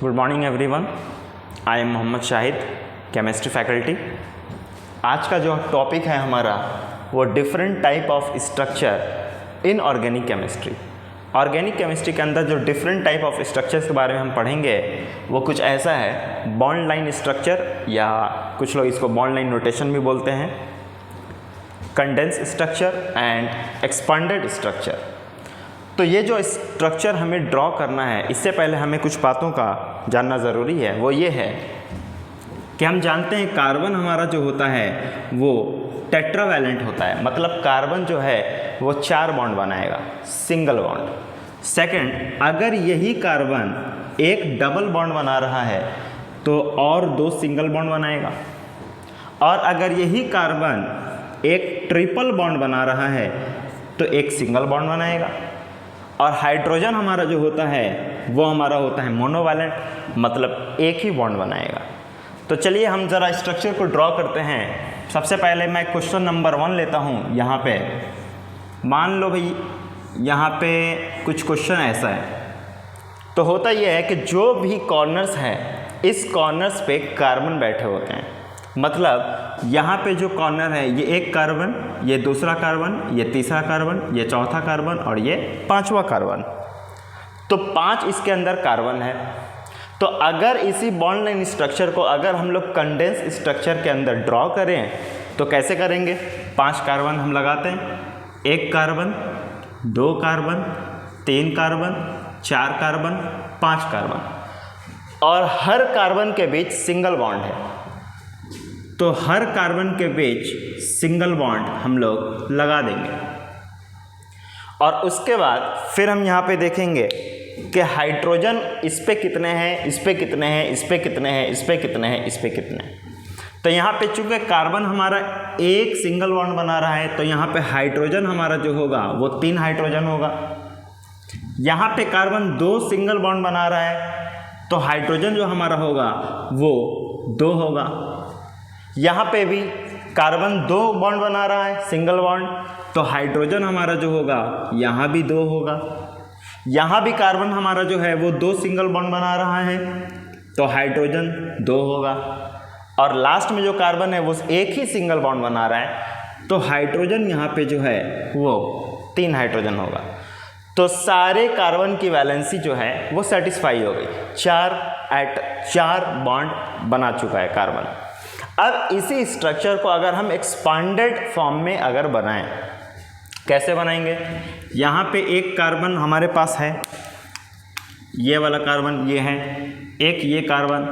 Good morning everyone, I am Mohammed Shahid, chemistry faculty. आज का जो टॉपिक है हमारा वो different type of structure in organic chemistry. Organic chemistry के अंदर जो डिफरेंट टाइप ऑफ स्ट्रक्चर्स के बारे में हम पढ़ेंगे वो कुछ ऐसा है, बॉन्ड लाइन स्ट्रक्चर या कुछ लोग इसको बॉन्ड लाइन नोटेशन भी बोलते हैं, condense structure and expanded structure. तो ये जो स्ट्रक्चर हमें ड्रॉ करना है, इससे पहले हमें कुछ बातों का जानना ज़रूरी है। वो ये है कि हम जानते हैं कार्बन हमारा जो होता है वो टेट्रावैलेंट होता है, मतलब कार्बन जो है वो 4 बॉन्ड बनाएगा, सिंगल बॉन्ड। सेकंड, अगर यही कार्बन एक डबल बॉन्ड बना रहा है तो और 2 सिंगल बॉन्ड बनाएगा, और अगर यही कार्बन एक ट्रिपल बॉन्ड बना रहा है तो एक सिंगल बॉन्ड बनाएगा। और हाइड्रोजन हमारा जो होता है वो हमारा होता है मोनोवैलेंट, मतलब एक ही बॉन्ड बनाएगा। तो चलिए हम ज़रा स्ट्रक्चर को ड्रॉ करते हैं। सबसे पहले मैं क्वेश्चन नंबर 1 लेता हूँ। यहाँ पे मान लो भाई, यहाँ पे कुछ क्वेश्चन ऐसा है, तो होता ये है कि जो भी कॉर्नर्स हैं इस कॉर्नर्स पे कार्बन बैठे होते हैं। मतलब यहाँ पे जो कॉर्नर है ये एक कार्बन, ये दूसरा कार्बन, ये तीसरा कार्बन, ये चौथा कार्बन और ये 5वां कार्बन। तो 5 इसके अंदर कार्बन है। तो अगर इसी बॉन्ड लाइन स्ट्रक्चर को अगर हम लोग कंडेंस स्ट्रक्चर के अंदर ड्रॉ करें तो कैसे करेंगे? 5 कार्बन हम लगाते हैं, 1 carbon, 2 carbon, 3 carbon, 4 carbon, 5 carbon, और हर कार्बन के बीच सिंगल बॉन्ड है। तो हर कार्बन के बीच सिंगल बॉन्ड हम लोग लगा देंगे। और उसके बाद फिर हम यहाँ पे देखेंगे कि हाइड्रोजन इस पे कितने हैं, इस पे कितने हैं, इस पे कितने हैं, इस पे कितने हैं, इस पे कितने हैं। तो यहाँ पे चूंकि कार्बन हमारा एक सिंगल बॉन्ड बना रहा है तो यहाँ पे हाइड्रोजन हमारा जो होगा वो 3 हाइड्रोजन होगा। यहाँ पे कार्बन 2 सिंगल बॉन्ड बना रहा है तो हाइड्रोजन जो हमारा होगा वो 2 होगा। यहाँ पे भी कार्बन 2 बॉन्ड बना रहा है, सिंगल बॉन्ड, तो हाइड्रोजन हमारा जो होगा यहाँ भी 2 होगा। यहाँ भी कार्बन हमारा जो है वो 2 सिंगल बॉन्ड बना रहा है तो हाइड्रोजन 2 होगा। और लास्ट में जो कार्बन है वो एक ही सिंगल बॉन्ड बना रहा है तो हाइड्रोजन यहाँ पे जो है वो 3 हाइड्रोजन होगा। तो सारे कार्बन की वैलेंसी जो है वो सेटिस्फाई हो गई, 4 बॉन्ड बना चुका है कार्बन। अब इसी स्ट्रक्चर को अगर हम एक्सपांडेड फॉर्म में अगर बनाएं, कैसे बनाएंगे? यहाँ पे एक कार्बन हमारे पास है, ये वाला कार्बन ये है, एक ये कार्बन,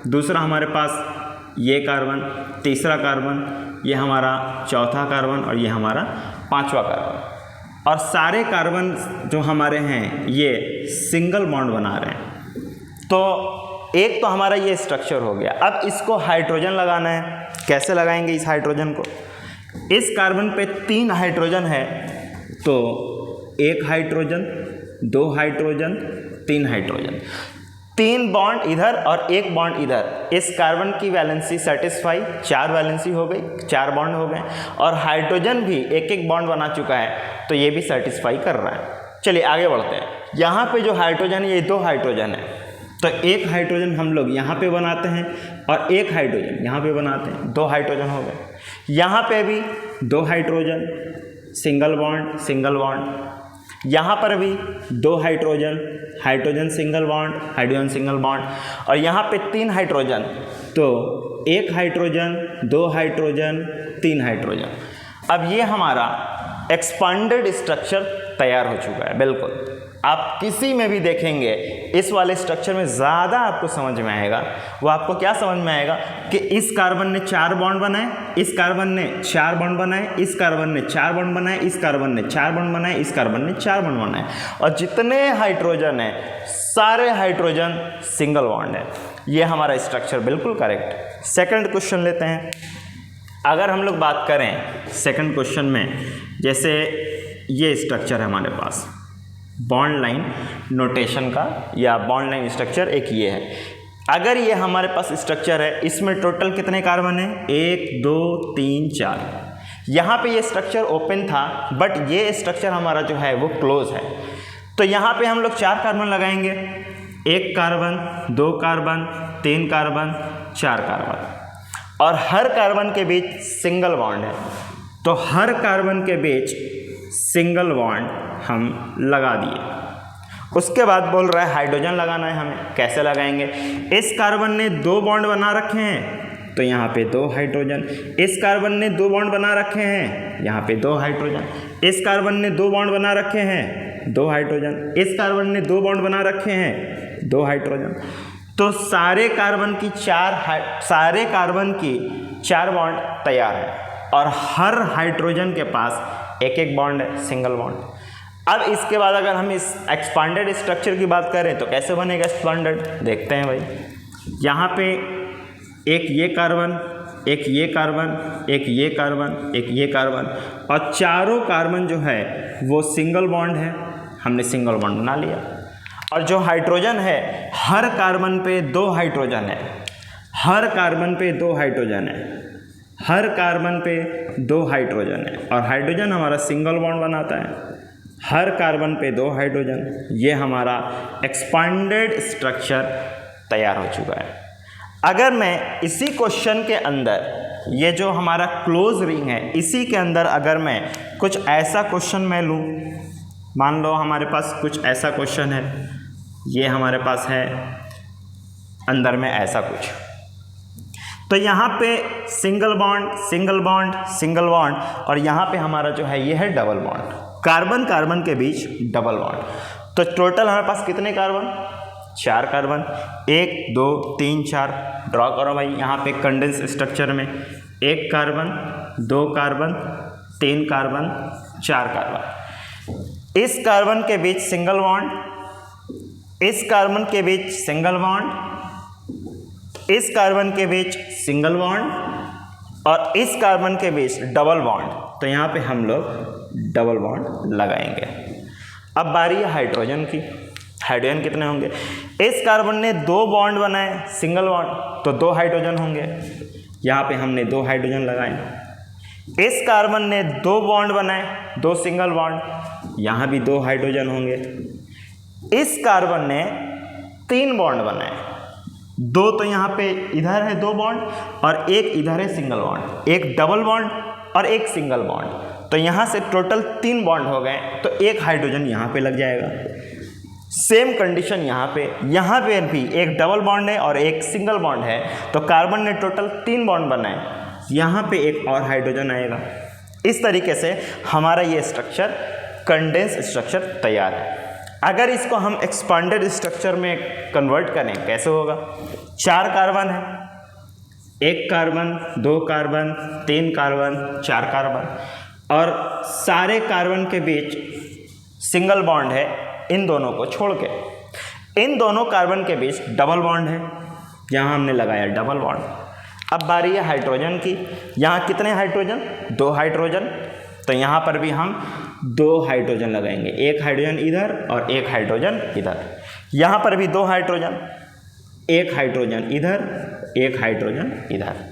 दूसरा हमारे पास ये कार्बन, तीसरा कार्बन, ये हमारा चौथा कार्बन और ये हमारा 5वां कार्बन। और सारे कार्बन जो हमारे हैं ये सिंगल बॉन्ड बना रहे हैं। तो एक तो हमारा ये स्ट्रक्चर हो गया। अब इसको हाइड्रोजन लगाना है। कैसे लगाएंगे इस हाइड्रोजन को? इस कार्बन पे 3 हाइड्रोजन है तो 1 हाइड्रोजन, 2 हाइड्रोजन, 3 हाइड्रोजन, 3 बॉन्ड इधर और 1 बॉन्ड इधर। इस कार्बन की वैलेंसी सेटिस्फाई, 4 वैलेंसी हो गई, 4 बॉन्ड हो गए। और हाइड्रोजन भी एक एक बॉन्ड बना चुका है तो ये भी सेटिस्फाई कर रहा है। चलिए आगे बढ़ते हैं। यहाँ पे जो हाइड्रोजन है ये 2 हाइड्रोजन है, तो 1 हाइड्रोजन हम लोग यहाँ पे बनाते हैं और 1 हाइड्रोजन यहाँ पे बनाते हैं, 2 हाइड्रोजन हो गए। यहाँ पे भी 2 hydrogen, single bond, single bond. यहाँ पर भी 2 hydrogen, hydrogen single bond, hydrogen single bond. और यहाँ पे 3 हाइड्रोजन, तो 1 हाइड्रोजन, 2 हाइड्रोजन, 3 हाइड्रोजन। अब ये हमारा एक्सपांडेड स्ट्रक्चर तैयार हो चुका है। बिल्कुल आप किसी में भी देखेंगे इस वाले स्ट्रक्चर में ज़्यादा आपको समझ में आएगा। वो आपको क्या समझ में आएगा कि इस कार्बन ने 4 बॉन्ड बनाए, इस कार्बन ने 4 बॉन्ड बनाए, इस कार्बन ने 4 बॉन्ड बनाए, इस कार्बन ने 4 बॉन्ड बनाए, इस कार्बन ने 4 बॉन्ड बनाए, और जितने हाइड्रोजन हैं सारे हाइड्रोजन सिंगल बॉन्ड है। ये हमारा स्ट्रक्चर बिल्कुल करेक्ट। सेकंड क्वेश्चन लेते हैं। अगर हम लोग बात करें सेकंड क्वेश्चन में, जैसे ये स्ट्रक्चर है हमारे पास बॉन्ड लाइन नोटेशन का, या बॉन्ड लाइन स्ट्रक्चर एक ये है। अगर ये हमारे पास स्ट्रक्चर है, इसमें टोटल कितने कार्बन है? 1 2 3 4। यहाँ पे ये स्ट्रक्चर ओपन था बट ये स्ट्रक्चर हमारा जो है वो क्लोज है। तो यहाँ पे हम लोग 4 कार्बन लगाएंगे 1 कार्बन, 2 कार्बन, 3 कार्बन, 4 कार्बन, और हर कार्बन के बीच सिंगल बॉन्ड है। तो हर कार्बन के बीच सिंगल बॉन्ड हम लगा दिए। उसके बाद बोल रहा है हाइड्रोजन लगाना है हमें। कैसे लगाएंगे? इस कार्बन ने 2 बॉन्ड बना रखे हैं, तो यहाँ पे 2 हाइड्रोजन। इस कार्बन ने 2 बॉन्ड बना रखे हैं, यहाँ पे 2 हाइड्रोजन। इस कार्बन ने 2 बॉन्ड बना रखे हैं, 2 हाइड्रोजन। इस कार्बन ने 2 बॉन्ड बना रखे हैं, 2 हाइड्रोजन। तो सारे कार्बन की 4 बॉन्ड तैयार है, और हर हाइड्रोजन के पास एक एक बॉन्ड है, सिंगल बॉन्ड। अब इसके बाद अगर हम इस एक्सपांडेड स्ट्रक्चर की बात करें तो कैसे बनेगा एक्सपांडेड? देखते हैं भाई। यहाँ पे एक ये कार्बन, एक ये कार्बन, एक ये कार्बन, एक ये कार्बन, और चारों कार्बन जो है वो सिंगल बॉन्ड है। हमने सिंगल बॉन्ड बना लिया। और जो हाइड्रोजन है, हर कार्बन पे 2 हाइड्रोजन है, हर कार्बन पे 2 हाइड्रोजन है, हर कार्बन पे 2 हाइड्रोजन है, और हाइड्रोजन हमारा सिंगल बॉन्ड बनाता है। हर कार्बन पे 2 हाइड्रोजन। ये हमारा एक्सपांडेड स्ट्रक्चर तैयार हो चुका है। अगर मैं इसी क्वेश्चन के अंदर, ये जो हमारा क्लोज रिंग है, इसी के अंदर अगर मैं कुछ ऐसा क्वेश्चन मैं लूँ, मान लो हमारे पास कुछ ऐसा क्वेश्चन है, ये हमारे पास है अंदर में ऐसा कुछ, तो यहाँ पे single bond, single bond, single bond, और यहाँ पे हमारा जो है ये है डबल बॉन्ड, कार्बन कार्बन के बीच डबल बॉन्ड। तो टोटल हमारे पास कितने कार्बन? 4 कार्बन। 1 2 3 4 ड्रॉ करो भाई। यहाँ पे कंडेंस स्ट्रक्चर में 1 कार्बन, 2 कार्बन, 3 कार्बन, 4 कार्बन। इस कार्बन के बीच सिंगल बॉन्ड, इस कार्बन के बीच सिंगल बॉन्ड, इस कार्बन के बीच सिंगल बॉन्ड, और इस कार्बन के बीच डबल बॉन्ड। तो यहाँ पे हम लोग डबल बॉन्ड लगाएंगे। अब बारी है हाइड्रोजन की। हाइड्रोजन कितने होंगे? इस कार्बन ने 2 बॉन्ड बनाए, सिंगल बॉन्ड, तो 2 हाइड्रोजन होंगे। यहाँ पे हमने 2 हाइड्रोजन लगाए। इस कार्बन ने 2 बॉन्ड बनाए, 2 सिंगल बॉन्ड, यहाँ भी 2 हाइड्रोजन होंगे। इस कार्बन ने 3 बॉन्ड बनाए, 2 तो यहाँ पे इधर है 2 बॉन्ड, और एक इधर है सिंगल बॉन्ड, एक डबल बॉन्ड और एक सिंगल बॉन्ड। तो यहाँ से टोटल 3 बॉन्ड हो गए, तो एक हाइड्रोजन यहाँ पे लग जाएगा। सेम कंडीशन यहाँ पे भी एक डबल बॉन्ड है और एक सिंगल बॉन्ड है, तो कार्बन ने टोटल 3 बॉन्ड बनाए, यहाँ पे एक और हाइड्रोजन आएगा। इस तरीके से हमारा ये स्ट्रक्चर, कंडेंस स्ट्रक्चर तैयार है। अगर इसको हम एक्सपांडेड स्ट्रक्चर में कन्वर्ट करें, कैसे होगा? 4 कार्बन है, 1 कार्बन, 2 कार्बन, 3 कार्बन, 4 कार्बन, और सारे कार्बन के बीच सिंगल बॉन्ड है, इन दोनों को छोड़ के। इन दोनों कार्बन के बीच डबल बॉन्ड है, यहाँ हमने लगाया डबल बॉन्ड। अब बारी है हाइड्रोजन की। यहाँ कितने हाइड्रोजन? 2 हाइड्रोजन। तो यहाँ पर भी हम 2 हाइड्रोजन लगाएंगे, 1 हाइड्रोजन इधर और 1 हाइड्रोजन इधर। यहाँ पर भी 2 हाइड्रोजन, 1 हाइड्रोजन इधर, 1 हाइड्रोजन इधर।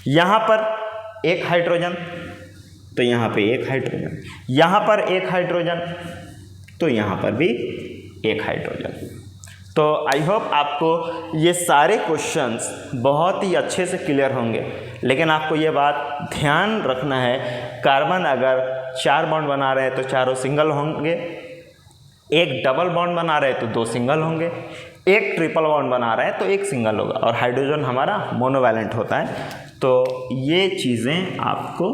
यहाँ पर 1 हाइड्रोजन, तो यहाँ पे 1 हाइड्रोजन, यहाँ पर 1 हाइड्रोजन, तो यहाँ पर भी 1 हाइड्रोजन। तो आई होप आपको ये सारे क्वेश्चंस बहुत ही अच्छे से क्लियर होंगे। लेकिन आपको ये बात ध्यान रखना है, कार्बन अगर 4 बॉन्ड बना रहे हैं तो चारों सिंगल होंगे, एक डबल बॉन्ड बना रहे हैं तो 2 सिंगल होंगे, एक ट्रिपल बॉन्ड बना रहे हैं तो 1 सिंगल होगा, और हाइड्रोजन हमारा मोनोवैलेंट होता है। तो ये चीज़ें आपको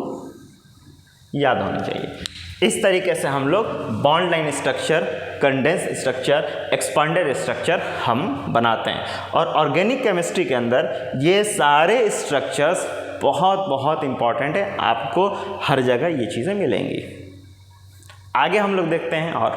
याद होनी चाहिए। इस तरीके से हम लोग bond line structure, condense structure, expanded structure हम बनाते हैं, और ऑर्गेनिक केमिस्ट्री के अंदर ये सारे स्ट्रक्चर्स बहुत बहुत इम्पॉर्टेंट है। आपको हर जगह ये चीज़ें मिलेंगी। आगे हम लोग देखते हैं और